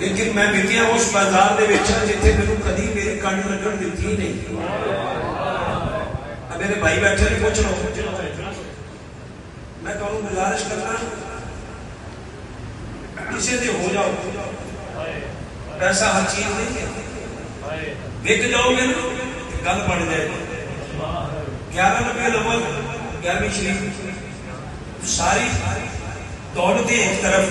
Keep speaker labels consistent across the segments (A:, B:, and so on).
A: لیکن میں بیٹیاں اس بازار دے وچ جتھے مینوں کدی میری کنڈ لگن دتی نہیں. اب میرے بھائی بیٹھے نے پوچھ لو, میں تمہیں گزارش کرنا کسی دے ہو جاؤ, پیسہ ہر چیز نہیں ہے, وک جاؤ گے نا گل بن جائے گی. 11 ربیع الاول 11ویں شریف ساری دوڑتے ایک طرف,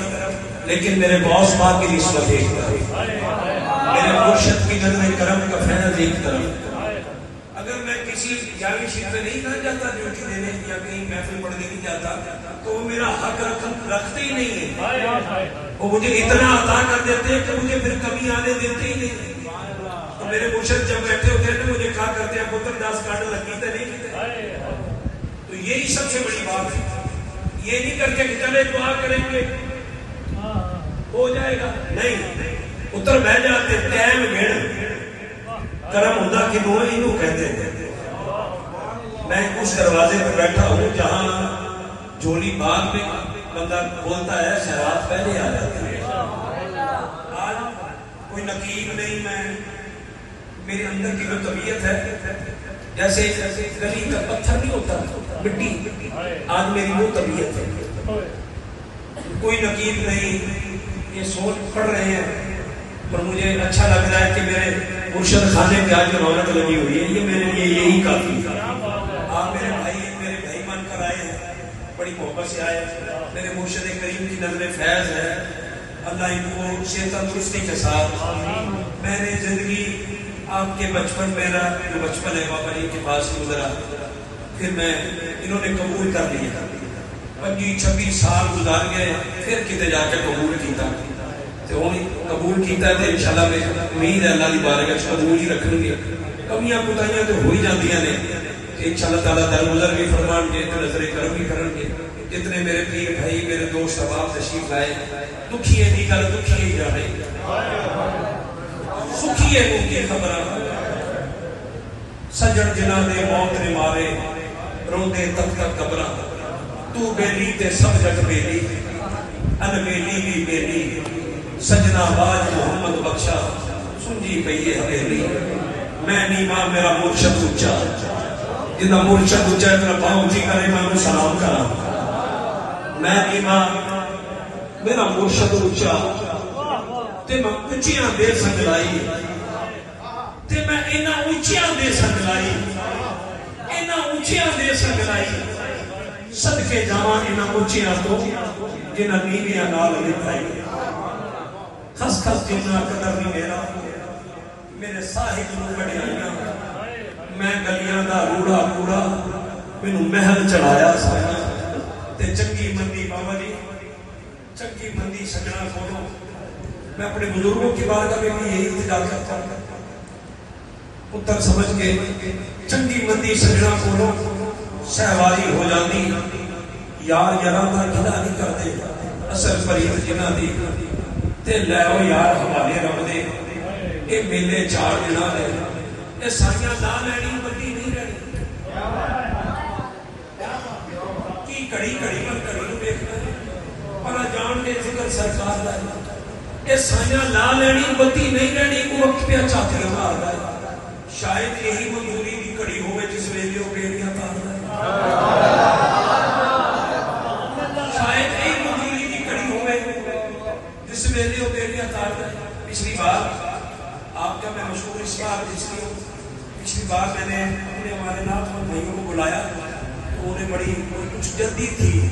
A: لیکن میرے باس پاک کی نسبت ایک طرف, میرے مرشد کی نظر کرم کا فیض ایک طرف. اگر میں کسی 11ویں شریف پہ نہیں کہا جاتا ڈیوٹی دینے یا کہیں محفل پڑھنے نہیں جاتا تو وہ میرا حق رکھتے ہی نہیں ہے. وہ مجھے اتنا عطا کر دیتے ہیں کہ مجھے پھر کمی آنے دیتے ہی نہیں. تو میرے مرشد جب بیٹھے ہوتے ہیں مجھے کہا کرتے ہیں پتر 10 کارڈ لگی تھے نہیں کیتے. تو یہی سب سے بڑی بات ہے. یہ نہیں کر کے چلے دعا کریں گے ہو جائے گا, نہیں. اتر بہ جاتے ٹائم گھڑ کرم ہوتا کہ وہ انہوں کہتے ہیں. میں اس دروازے پہ بیٹھا ہوں جہاں جھولی باغ میں بندہ بولتا ہے شراب پہلے آ جاتی ہے. آج کوئی نقیب نہیں, میں میرے اندر کی جو طبیعت ہے جیسے گلی کا پتھر نہیں ہوتا مٹی, آج میری وہ طبیعت ہے. کوئی نقیب نہیں, یہ سوچ پڑھ رہے ہیں پر مجھے اچھا لگ رہا ہے کہ میرے مرشد خانے کی آج جو رونق لگی ہوئی ہے یہ میرے لیے یہی کافی ہے. آپ میرے بھائی بن کر آئے ہیں, بڑی محبت سے آئے. میرے مرشد کریم کی نظر فیض ہے, اللہ ان کو صحت تندرستی کے ساتھ. میں نے زندگی آپ کے بچپن, میرا جو بچپن ہے بابا جی کے پاس گزرا, پھر میں انہوں نے قبول کر لیا. 25-26 سال گزار گئے, پھر کتے جا کے قبول کیتا. تو قبول کیتا ہے تو انشاءاللہ میں امید ہے اللہ کی بارگاہ قبول ہی رکھیں گے. کمیاں کوتاہیاں تو ہو ہی جاندیاں نے, انشاءاللہ تعالیٰ درگزر بھی فرمان گے, نظر کرم بھی کریں گے. جتنے میرے پیر بھائی میرے دوست احباب تشریف لائے, دکھیے دی گل دکھیے ہی جانے, سکھیے منہ کی خبر. سجن جنہ دے موت نے مارے روندے تک تک قبراں, تو بیلی تے سب جگ بیلی, ان بیلی بھی بیلی, سجنا باج محمد بخشا سنجی پئیے حویلی. میں نیما میرا مرشد اچا, جنہ مرشد اچا ہے میرا پاؤں اونچی کرے میں انہوں سلام کرا. میں نیما میرا مرشد اچا تے میں اونچیاں دے سنگلائی, تے میں انہاں اونچیاں دے سنگلائی, انہاں اونچیاں دے سنگلائی. صدقے جاواں انہاں اونچیاں تو جنہاں نیویاں نال لکھائی. خس خس جنہ قدر نہیں میرا, میرے صاحب نو بڑھائیاں. میں گلیاں دا روڑا روڑا مینوں محل چڑھایا سایا. تے چنگی مندی بابا جی چنگی مندی سجنا کھولو. میں اپنے بزرگوں کی بارگاہ میں بھی یہی التجا کرتا ہوں, پتر سمجھ کے چنگی مندی سجنا کھولو. سہواری ہو جاندی یار یاراں دا گھڑا نہیں کردے, اصل فرید جنہ دی تے لےو یار حوالے رب دے. اے میلے 4 دناں دے, اے سائیاں لا لینی بندی نہیں رہنی. کی کڑی کڑی میں کڑی نو دیکھنا پر جان دے ذکر سرکار دا. اے سائیاں لا لینی بندی نہیں رہنی, کو وقت پہ چاہتے مار دا. شاید یہی منظوری دی کڑی ہوئے جس ویلے او بیڑیاں تار دا. شاید یہی منظوری دی کڑی ہوئے جس ویلے او بیڑیاں تار دا. پچھلی بار آپ کا میں مشہور اس بار جس کی ہوں, پچھلی بار میں نے اپنے ہمارے ناتھ ون بھائیوں کو بلایا تو انہیں بڑی کچھ جلدی تھی,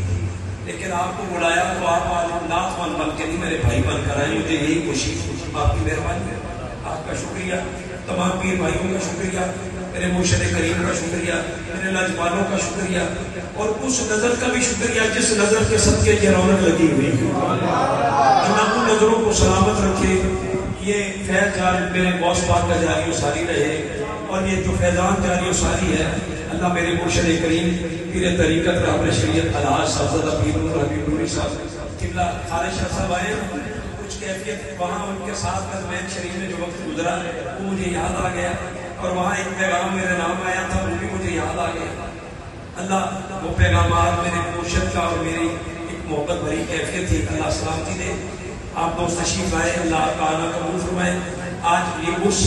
A: لیکن آپ کو بلایا تو آپ آج ناتھ ون بن کے نہیں میرے بھائی بن کر آئے. مجھے یہی خوشی, آپ کی مہربانی ہے, آپ کا شکریہ. تمام پیر بھائیوں کا شکریہ, میرے مرشد کریم کا شکریہ, میرے لاجوالوں کا شکریہ, اور اس نظر کا بھی شکریہ جس نظر کے صدقے کی رونق لگی ہوئی ہے. اللہ ان نظروں کو سلامت رکھے. یہ فیض جاری میرے غوث پاک کا جاری و ساری رہے, اور یہ جو فیضان جاری و ساری ہے اللہ میرے مرشد کریم پیر طریقت رحمت شریعت الحاج صاحبزادہ پیر نور حبیب نوری صاحب قبلہ خالد شاہ صاحب آئے. کچھ کیفیت وہاں ان کے ساتھ قدمین شریف میں جو وقت گزرا وہ مجھے یاد آ گیا, اور وہاں ایک پیغام میرے نام آیا تھا وہ بھی مجھے یاد آ گیا. اللہ وہ پیغامات میرے مرشد کا اور میری ایک محبت بھری کیفیت تھی, اللہ سلامتی دے. آپ دوست تشریف لائے، اللہ تعالیٰ قبول فرمائے۔ آج یہ عرس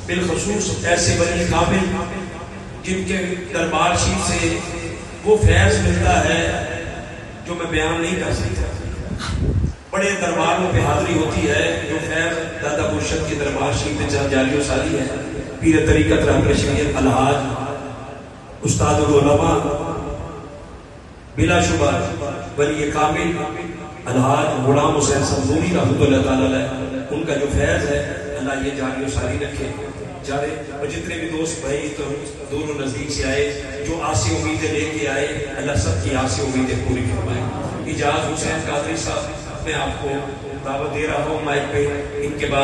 A: بالخصوص ایسے بڑے قابل جن کے دربار شریف سے وہ فیض ملتا ہے جو میں بیان نہیں کر سکتا۔ بڑے درباروں پہ حاضری ہوتی ہے جو فیض دادا مرشد کے دربار شریف میں جاری و ساری ہے۔ پیر طریقت رحمت شریعت الحاج استاد العلماء بلا شبہ ولی کامل الحاج غلام حسین سمدونی رحمۃ اللہ تعالی علیہ، ان کا جو فیض ہے اللہ یہ جاری و ساری رکھے جارے۔ اور جتنے بھی دوست بھائی تو دور و نزدیک سے آئے جو آسی امیدیں لے کے آئے، اللہ سب کی آسی امیدیں پوری فرمائے۔ اجاز حسین قادری صاحب میں آپ کو دعوت دے رہا ہوں مائک پہ، ان کے بعد